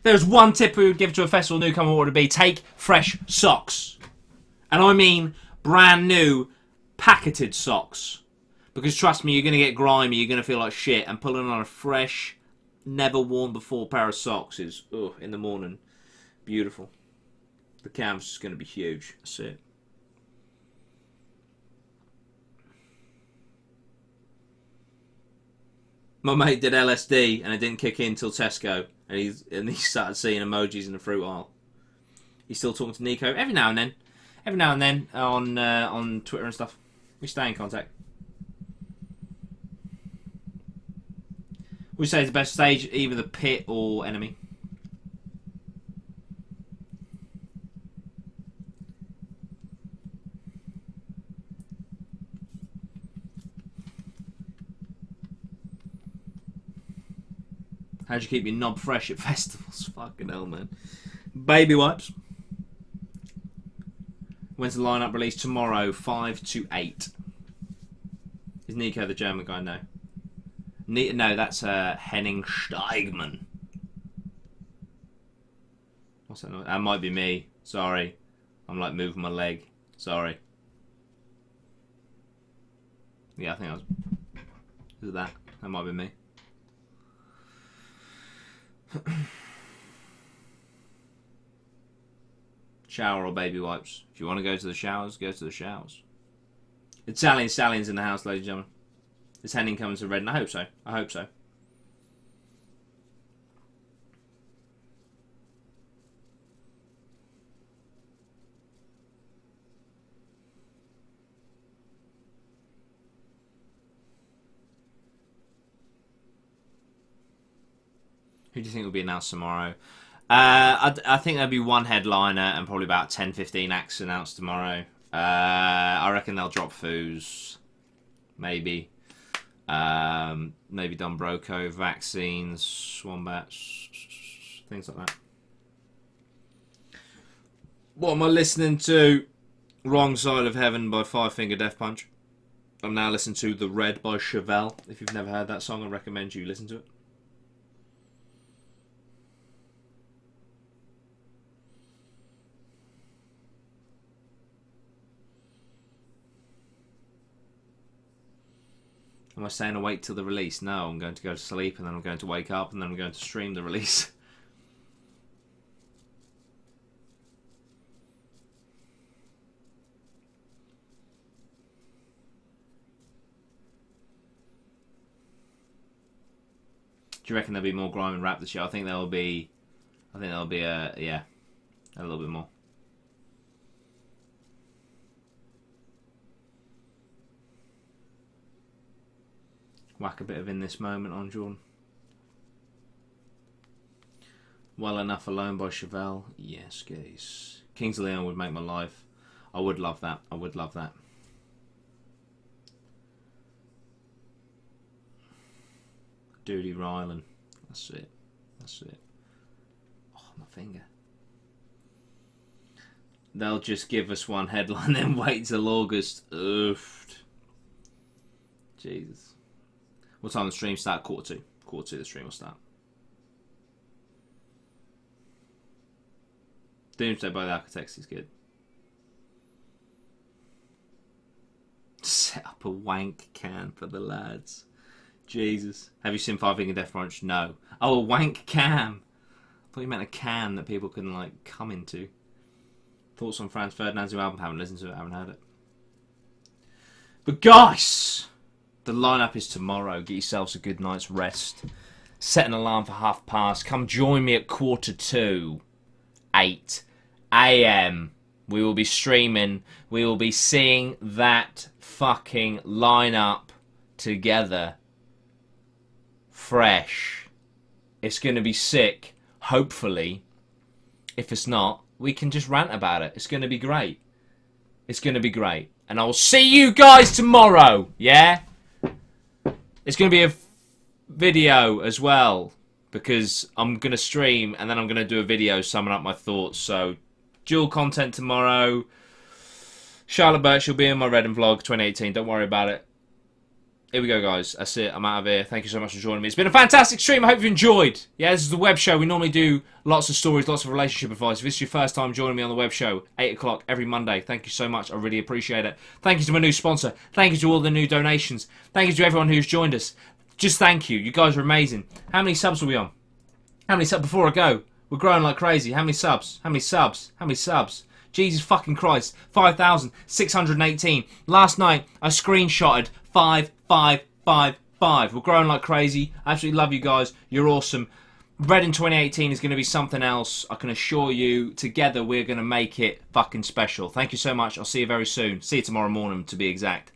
There's one tip we would give to a festival newcomer, what would it be? Take fresh socks. And I mean brand new, packeted socks. Because trust me, you're going to get grimy, you're going to feel like shit. And pulling on a fresh, never worn before pair of socks is, in the morning, beautiful. The canvas is going to be huge. That's it. My mate did LSD and it didn't kick in till Tesco, and he started seeing emojis in the fruit aisle. He's still talking to Nico every now and then on Twitter and stuff. We stay in contact. We say it's the best stage, either the pit or enemy. How'd you keep your knob fresh at festivals? Fucking hell, man. Baby wipes. When's the lineup release? Tomorrow, 5 to 8. Is Nico the German guy? No. No, that's Henning Steigmann. What's that noise? That might be me. Sorry. I'm like moving my leg. Sorry. Yeah, I think I was... Is it that? That might be me. Shower or baby wipes. If you want to go to the showers, go to the showers. Italian Stallions in the house, ladies and gentlemen. Is Henning coming to Reading? I hope so. I hope so. Who do you think will be announced tomorrow? I think there'll be one headliner and probably about 10-15 acts announced tomorrow. I reckon they'll drop Foos. Maybe. Maybe Dombroco, Vaccines, Wombats, things like that. What am I listening to? Wrong Side of Heaven by Five Finger Death Punch. I'm now listening to The Red by Chevelle. If you've never heard that song, I recommend you listen to it. Am I staying awake till the release? No, I'm going to go to sleep and then I'm going to wake up and then I'm going to stream the release. Do you reckon there'll be more grime and rap this year? I think there'll be yeah, a little bit more. Whack a bit of In This Moment on Jordan. Well Enough Alone by Chevelle. Yes, guys. Kings of Leon would make my life. I would love that. I would love that. Dudey Rhino. That's it. That's it. Oh, my finger. They'll just give us one headline, then wait till August. Oof. Jesus. What time the stream start? 1:45. 1:45 the stream will start. Doomsday by the Architects is good. Set up a wank can for the lads. Jesus. Have you seen Five Finger Death Punch? No. Oh, a wank cam. I thought you meant a can that people can, like, come into. Thoughts on Franz Ferdinand's new album? Haven't listened to it, haven't heard it. But guys, the lineup is tomorrow. Get yourselves a good night's rest. Set an alarm for 2:30. Come join me at 2:45. 8 AM. We will be streaming. We will be seeing that fucking lineup together. Fresh. It's going to be sick. Hopefully. If it's not, we can just rant about it. It's going to be great. It's going to be great. And I will see you guys tomorrow. Yeah? It's going to be a video as well. Because I'm going to stream and then I'm going to do a video summing up my thoughts. So, dual content tomorrow. Charlotte Birch will be in my Reading vlog 2018. Don't worry about it. Here we go, guys. That's it. I'm out of here. Thank you so much for joining me. It's been a fantastic stream. I hope you enjoyed. Yeah, this is the web show. We normally do lots of stories, lots of relationship advice. If this is your first time joining me on the web show, 8 o'clock every Monday. Thank you so much. I really appreciate it. Thank you to my new sponsor. Thank you to all the new donations. Thank you to everyone who's joined us. Just thank you. You guys are amazing. How many subs are we on? How many subs? Before I go, we're growing like crazy. How many subs? How many subs? How many subs? Jesus fucking Christ. 5,618. Last night, I screenshotted 5,555. We're growing like crazy. I absolutely love you guys. You're awesome. Reading 2018 is going to be something else. I can assure you. Together, we're going to make it fucking special. Thank you so much. I'll see you very soon. See you tomorrow morning, to be exact.